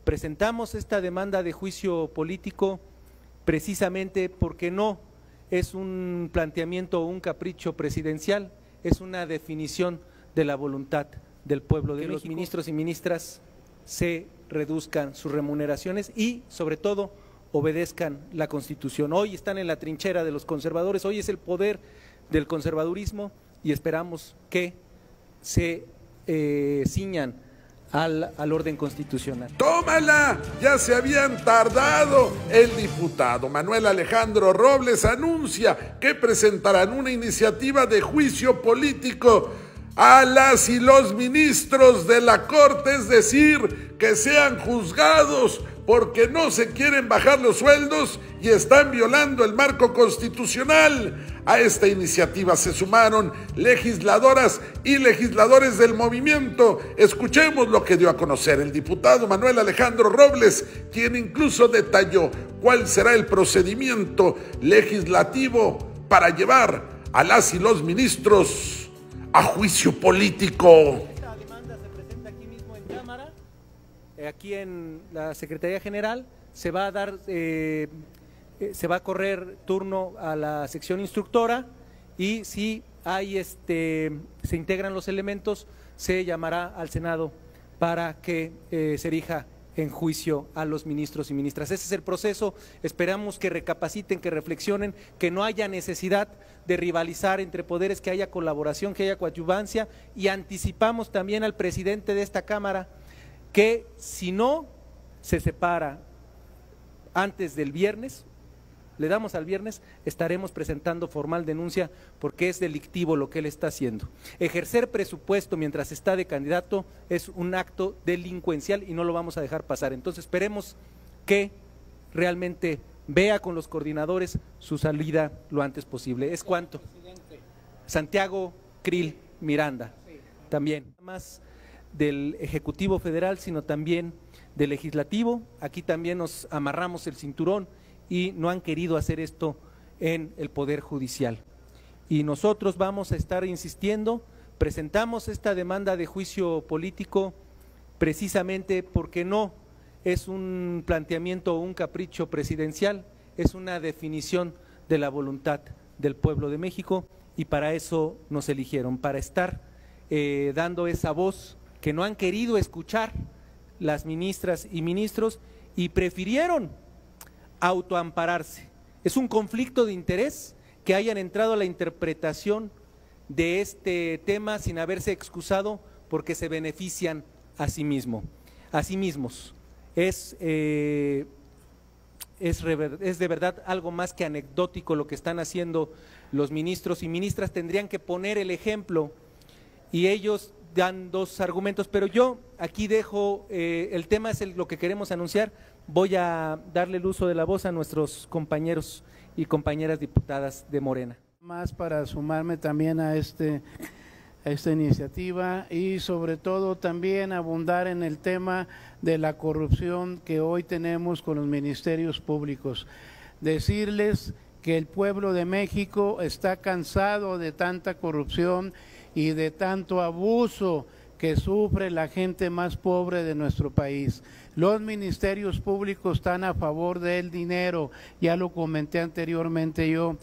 Presentamos esta demanda de juicio político precisamente porque no es un planteamiento o un capricho presidencial, es una definición de la voluntad del pueblo de México. Que los ministros y ministras se reduzcan sus remuneraciones y, sobre todo, obedezcan la Constitución. Hoy están en la trinchera de los conservadores, hoy es el poder del conservadurismo y esperamos que se ciñan al orden constitucional. ¡Tómala! Ya se habían tardado. El diputado Manuel Alejandro Robles anuncia que presentarán una iniciativa de juicio político a las y los ministros de la Corte, es decir, que sean juzgados porque no se quieren bajar los sueldos y están violando el marco constitucional. A esta iniciativa se sumaron legisladoras y legisladores del movimiento. Escuchemos lo que dio a conocer el diputado Manuel Alejandro Robles, quien incluso detalló cuál será el procedimiento legislativo para llevar a las y los ministros a juicio político. Esta demanda se presenta aquí mismo en Cámara, aquí en la Secretaría General. Se va a dar, se va a correr turno a la sección instructora y si hay se integran los elementos, se llamará al Senado para que se erija en juicio a los ministros y ministras. Ese es el proceso. Esperamos que recapaciten, que reflexionen, que no haya necesidad de rivalizar entre poderes, que haya colaboración, que haya coadyuvancia, y anticipamos también al presidente de esta Cámara que si no se separa antes del viernes, le damos al viernes, estaremos presentando formal denuncia porque es delictivo lo que él está haciendo. Ejercer presupuesto mientras está de candidato es un acto delincuencial y no lo vamos a dejar pasar. Entonces esperemos que realmente vea con los coordinadores su salida lo antes posible. ¿Es cuánto? Santiago Krill Miranda, también, no más del Ejecutivo Federal, sino también del Legislativo. Aquí también nos amarramos el cinturón y no han querido hacer esto en el Poder Judicial. Y nosotros vamos a estar insistiendo, presentamos esta demanda de juicio político precisamente porque no es un planteamiento o un capricho presidencial, es una definición de la voluntad del pueblo de México y para eso nos eligieron, para estar dando esa voz que no han querido escuchar las ministras y ministros y prefirieron autoampararse. Es un conflicto de interés que hayan entrado a la interpretación de este tema sin haberse excusado porque se benefician a sí mismos. Es de verdad algo más que anecdótico lo que están haciendo los ministros y ministras. Tendrían que poner el ejemplo y ellos dan dos argumentos, pero yo aquí dejo, el tema es lo que queremos anunciar. Voy a darle el uso de la voz a nuestros compañeros y compañeras diputadas de Morena. Más para sumarme también a esta iniciativa y sobre todo también abundar en el tema de la corrupción que hoy tenemos con los ministerios públicos. Decirles que el pueblo de México está cansado de tanta corrupción y de tanto abuso que sufre la gente más pobre de nuestro país. Los ministerios públicos están a favor del dinero, ya lo comenté anteriormente yo.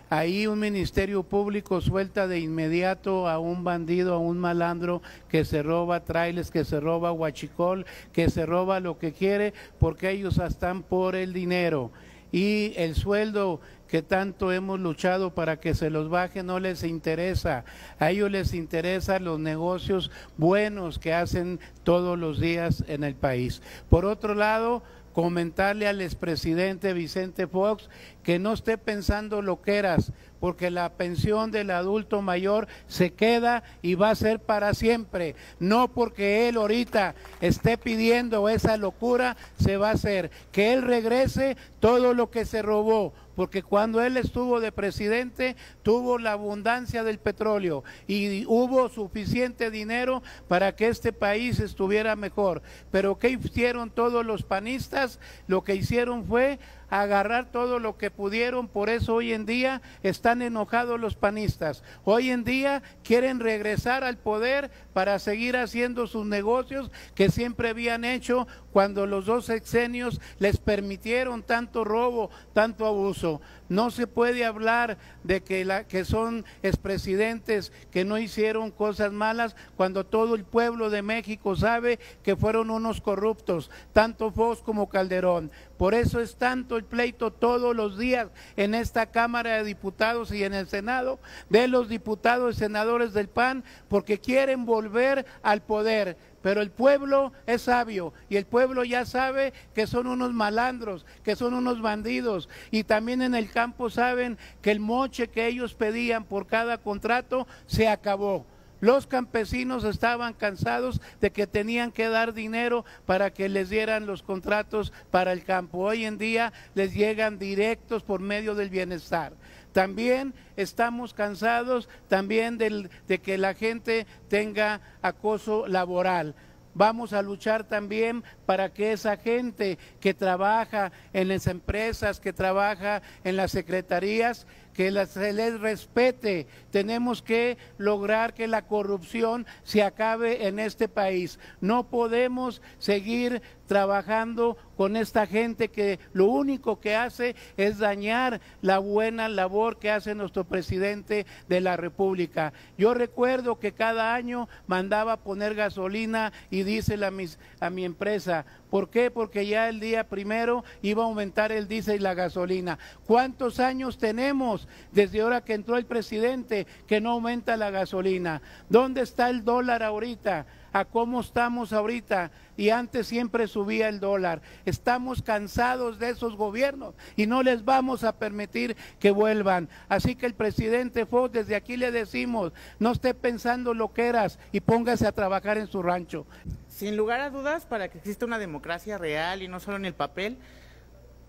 Ahí un ministerio público suelta de inmediato a un bandido, a un malandro que se roba trailers, que se roba huachicol, que se roba lo que quiere, porque ellos están por el dinero. Y el sueldo que tanto hemos luchado para que se los baje no les interesa, a ellos les interesan los negocios buenos que hacen todos los días en el país. Por otro lado, comentarle al expresidente Vicente Fox que no esté pensando loqueras, porque la pensión del adulto mayor se queda y va a ser para siempre, no porque él ahorita esté pidiendo esa locura, se va a hacer, que él regrese todo lo que se robó, porque cuando él estuvo de presidente tuvo la abundancia del petróleo y hubo suficiente dinero para que este país estuviera mejor. Pero ¿qué hicieron todos los panistas? Lo que hicieron fue a agarrar todo lo que pudieron, por eso hoy en día están enojados los panistas. Hoy en día quieren regresar al poder para seguir haciendo sus negocios que siempre habían hecho cuando los 2 sexenios les permitieron tanto robo, tanto abuso. No se puede hablar de que son expresidentes que no hicieron cosas malas cuando todo el pueblo de México sabe que fueron unos corruptos, tanto Fox como Calderón. Por eso es tanto el pleito todos los días en esta Cámara de Diputados y en el Senado de los diputados y senadores del PAN, porque quieren volver al poder. Pero el pueblo es sabio y el pueblo ya sabe que son unos malandros, que son unos bandidos, y también en el campo saben que el moche que ellos pedían por cada contrato se acabó. Los campesinos estaban cansados de que tenían que dar dinero para que les dieran los contratos para el campo. Hoy en día les llegan directos por medio del bienestar. También estamos cansados también de que la gente tenga acoso laboral. Vamos a luchar también para que esa gente que trabaja en las empresas, que trabaja en las secretarías, que se les respete. Tenemos que lograr que la corrupción se acabe en este país. No podemos seguir trabajando con esta gente que lo único que hace es dañar la buena labor que hace nuestro presidente de la República. Yo recuerdo que cada año mandaba a poner gasolina y diésel a mi empresa. ¿Por qué? Porque ya el día 1 iba a aumentar el diésel y la gasolina. ¿Cuántos años tenemos desde ahora que entró el presidente que no aumenta la gasolina? ¿Dónde está el dólar ahorita? ¿A cómo estamos ahorita? Y antes siempre subía el dólar. Estamos cansados de esos gobiernos y no les vamos a permitir que vuelvan. Así que el presidente Fox, desde aquí le decimos, no esté pensando loqueras y póngase a trabajar en su rancho. Sin lugar a dudas, para que exista una democracia real y no solo en el papel,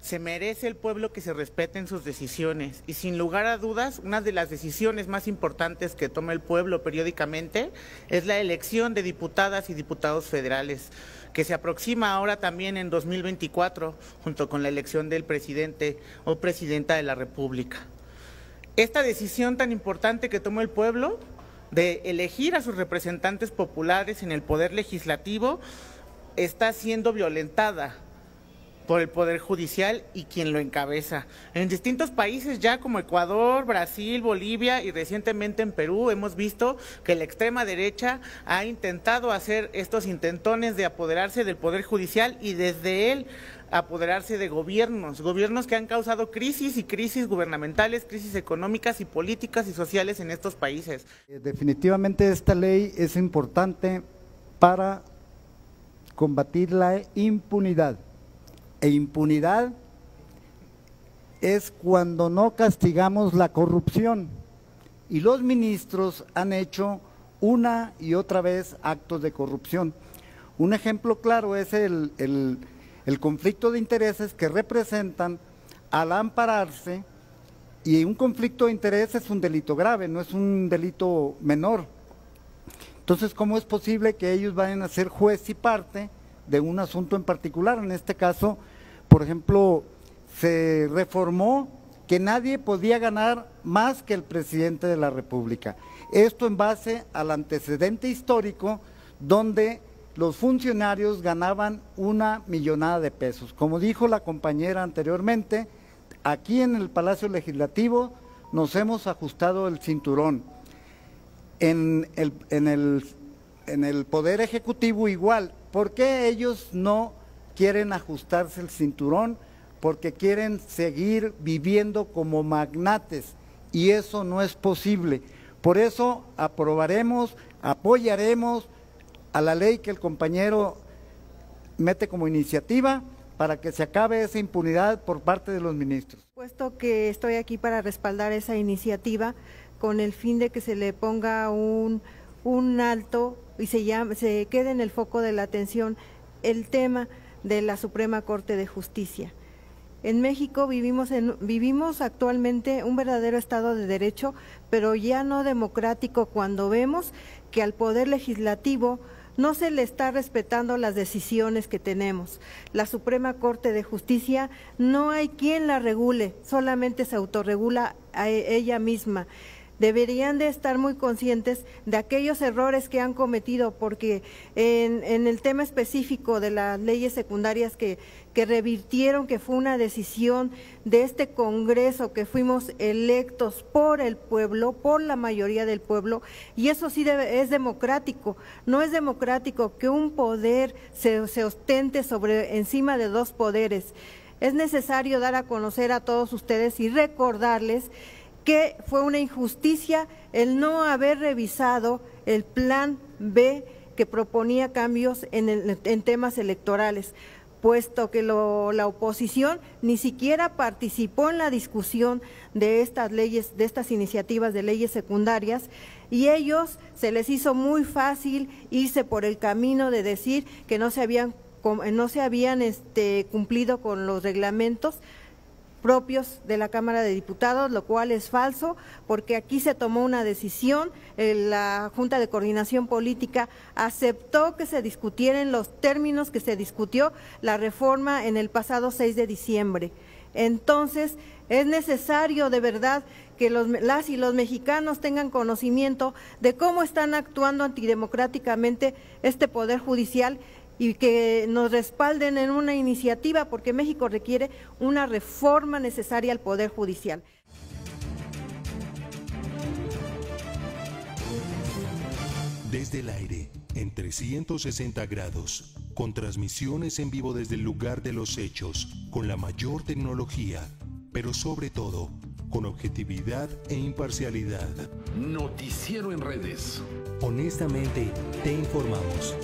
se merece el pueblo que se respeten sus decisiones. Y sin lugar a dudas, una de las decisiones más importantes que toma el pueblo periódicamente es la elección de diputadas y diputados federales, que se aproxima ahora también en 2024, junto con la elección del presidente o presidenta de la República. Esta decisión tan importante que toma el pueblo de elegir a sus representantes populares en el poder legislativo está siendo violentada por el Poder Judicial y quien lo encabeza. En distintos países ya como Ecuador, Brasil, Bolivia y recientemente en Perú hemos visto que la extrema derecha ha intentado hacer estos intentones de apoderarse del Poder Judicial y desde él apoderarse de gobiernos que han causado crisis y crisis gubernamentales, crisis económicas y políticas y sociales en estos países. Definitivamente esta ley es importante para combatir la impunidad. E impunidad es cuando no castigamos la corrupción, y los ministros han hecho una y otra vez actos de corrupción. Un ejemplo claro es el conflicto de intereses que representan al ampararse, y un conflicto de intereses es un delito grave, no es un delito menor. Entonces, ¿cómo es posible que ellos vayan a ser juez y parte de un asunto en particular? En este caso, por ejemplo, se reformó que nadie podía ganar más que el presidente de la República. Esto en base al antecedente histórico donde los funcionarios ganaban 1 millonada de pesos. Como dijo la compañera anteriormente, aquí en el Palacio Legislativo nos hemos ajustado el cinturón. En el Poder Ejecutivo igual. ¿Por qué ellos no quieren ajustarse el cinturón? Porque quieren seguir viviendo como magnates y eso no es posible. Por eso apoyaremos a la ley que el compañero mete como iniciativa para que se acabe esa impunidad por parte de los ministros. Puesto que estoy aquí para respaldar esa iniciativa con el fin de que se le ponga un alto y se quede en el foco de la atención el tema de la Suprema Corte de Justicia. En México vivimos actualmente un verdadero Estado de Derecho, pero ya no democrático, cuando vemos que al Poder Legislativo no se le está respetando las decisiones que tenemos. La Suprema Corte de Justicia no hay quien la regule, solamente se autorregula a ella misma. Deberían de estar muy conscientes de aquellos errores que han cometido, porque en el tema específico de las leyes secundarias que revirtieron, que fue una decisión de este Congreso, que fuimos electos por el pueblo, por la mayoría del pueblo, y eso sí es democrático. No es democrático que un poder se ostente encima de dos poderes. Es necesario dar a conocer a todos ustedes y recordarles que fue una injusticia el no haber revisado el plan B que proponía cambios en temas electorales, puesto que la oposición ni siquiera participó en la discusión de estas leyes, de estas iniciativas de leyes secundarias, y ellos se les hizo muy fácil irse por el camino de decir que no se habían cumplido con los reglamentos propios de la Cámara de Diputados, lo cual es falso, porque aquí se tomó una decisión, la Junta de Coordinación Política aceptó que se discutiera en los términos que se discutió la reforma en el pasado 6 de diciembre. Entonces, es necesario de verdad que las y los mexicanos tengan conocimiento de cómo están actuando antidemocráticamente este Poder Judicial, y que nos respalden en una iniciativa, porque México requiere una reforma necesaria al Poder Judicial. Desde el aire, en 360 grados, con transmisiones en vivo desde el lugar de los hechos, con la mayor tecnología, pero sobre todo, con objetividad e imparcialidad. Noticiero en redes. Honestamente, te informamos.